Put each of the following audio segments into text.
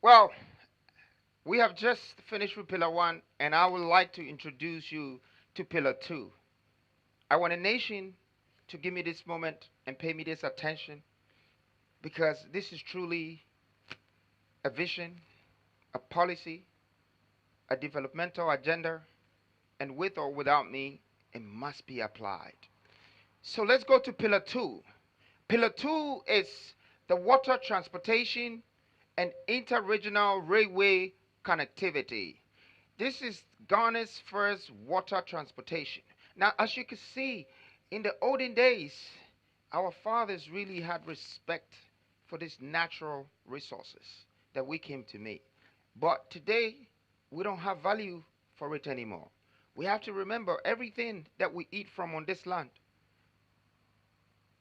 Well, we have just finished with Pillar 1, and I would like to introduce you to Pillar 2. I want a nation to give me this moment and pay me this attention because this is truly a vision, a policy, a developmental agenda, and with or without me, it must be applied. So let's go to Pillar 2. Pillar 2 is the water transportation and interregional railway connectivity. This is Ghana's first water transportation. Now, as you can see, in the olden days, our fathers really had respect for these natural resources that we came to meet. But today, we don't have value for it anymore. We have to remember everything that we eat from on this land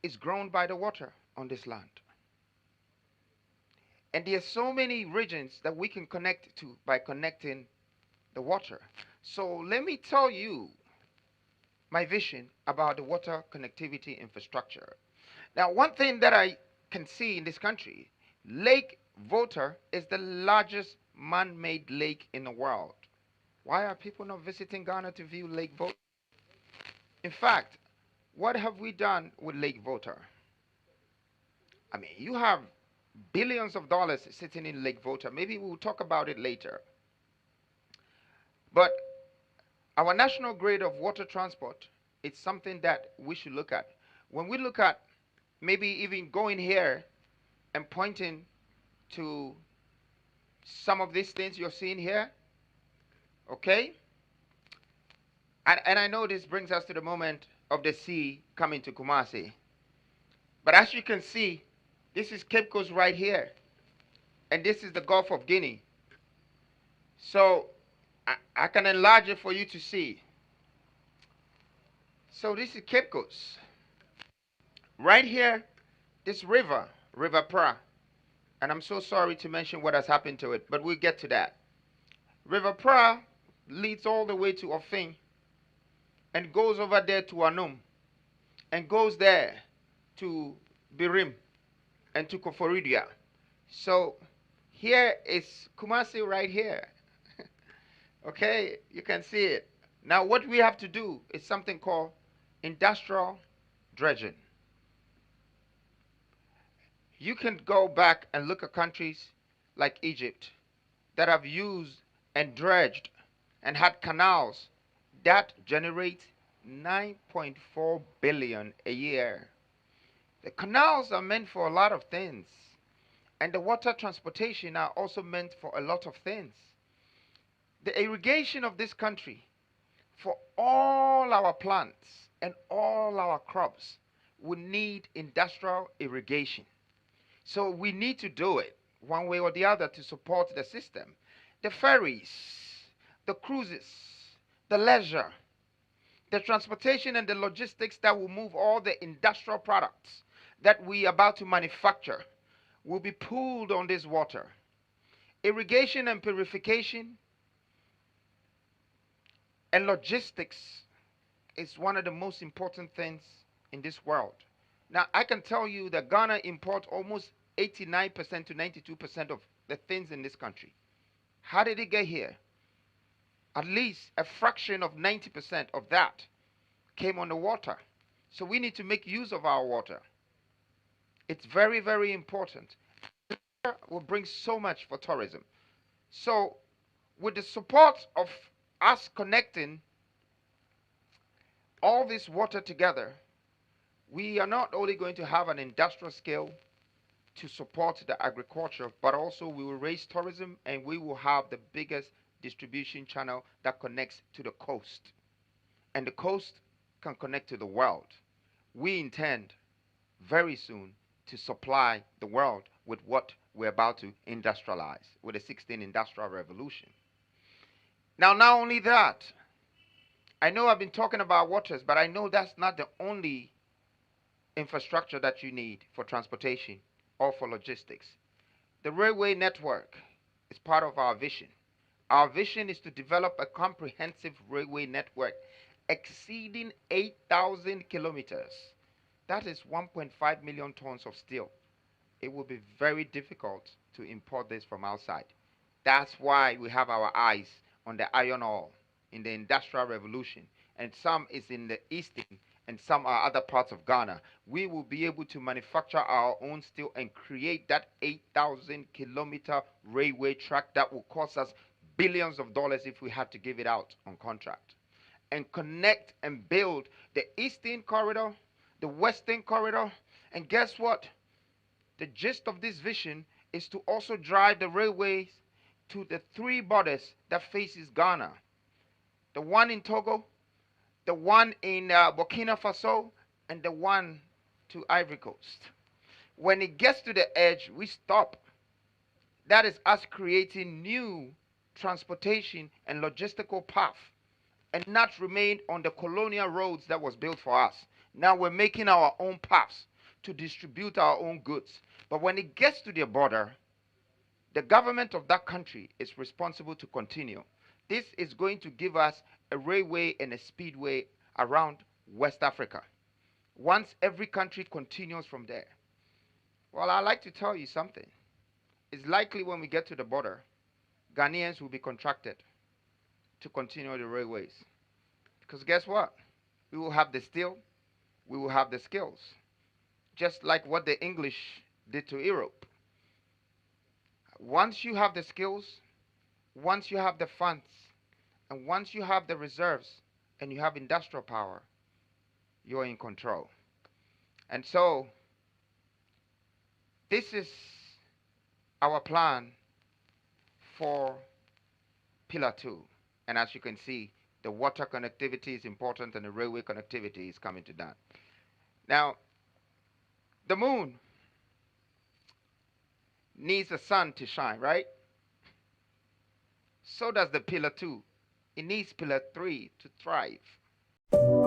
is grown by the water on this land. And there are so many regions that we can connect to by connecting the water. So let me tell you my vision about the water connectivity infrastructure. Now, one thing that I can see in this country, Lake Volta is the largest man-made lake in the world. Why are people not visiting Ghana to view Lake Volta? In fact, what have we done with Lake Volta? I mean, you have billions of dollars sitting in Lake Volta. Maybe we'll talk about it later. But our national grid of water transport is something that we should look at. When we look at maybe even going here and pointing to some of these things you're seeing here, okay? And I know this brings us to the moment of the sea coming to Kumasi. But as you can see, this is Cape Coast right here. And this is the Gulf of Guinea. So I can enlarge it for you to see. So this is Cape Coast. Right here, this river, River Pra. And I'm so sorry to mention what has happened to it, but we'll get to that. River Pra leads all the way to Ofin and goes over there to Anum and goes there to Birim and to Koforidia. So here is Kumasi right here. Okay, you can see it. Now what we have to do is something called industrial dredging. You can go back and look at countries like Egypt that have used and dredged and had canals that generate 9.4 billion a year. The canals are meant for a lot of things, and the water transportation are also meant for a lot of things. The irrigation of this country for all our plants and all our crops will need industrial irrigation. So we need to do it one way or the other to support the system. The ferries, the cruises, the leisure, the transportation and the logistics that will move all the industrial products that we are about to manufacture will be pooled on this water. Irrigation and purification and logistics is one of the most important things in this world. Now, I can tell you that Ghana imports almost 89% to 92% of the things in this country. How did it get here? At least a fraction of 90% of that came on the water. So we need to make use of our water. It's very, very important. It will bring so much for tourism. So, with the support of us connecting all this water together, we are not only going to have an industrial scale to support the agriculture, but also we will raise tourism and we will have the biggest distribution channel that connects to the coast. And the coast can connect to the world. We intend very soon to supply the world with what we're about to industrialize with the 16th Industrial Revolution. Now, not only that, I know I've been talking about waters, but I know that's not the only infrastructure that you need for transportation or for logistics. The railway network is part of our vision. Our vision is to develop a comprehensive railway network exceeding 8,000 kilometers. That is 1.5 million tons of steel. it will be very difficult to import this from outside. That's why we have our eyes on the iron ore in the Industrial Revolution, and some is in the eastern and some are other parts of Ghana. We will be able to manufacture our own steel and create that 8,000-kilometer railway track that will cost us billions of dollars if we had to give it out on contract. And connect and build the eastern corridor, the western corridor, and guess what? The gist of this vision is to also drive the railways to the three borders that faces Ghana. The one in Togo, the one in Burkina Faso, and the one to Ivory Coast. When it gets to the edge, we stop. That is us creating new transportation and logistical path and not remain on the colonial roads that was built for us. Now we're making our own paths to distribute our own goods. But when it gets to the border, the government of that country is responsible to continue. This is going to give us a railway and a speedway around West Africa. Once every country continues from there. Well, I'd like to tell you something. It's likely when we get to the border, Ghanaians will be contracted to continue the railways. Because guess what? We will have the steel, we will have the skills. Just like what the English did to Europe. Once you have the skills, once you have the funds, and once you have the reserves and you have industrial power, you're in control. And so, this is our plan for Pillar 2. And as you can see, the water connectivity is important and the railway connectivity is coming to that. Now, the moon needs the sun to shine, right? So does the Pillar 2. It needs Pillar 3 to thrive.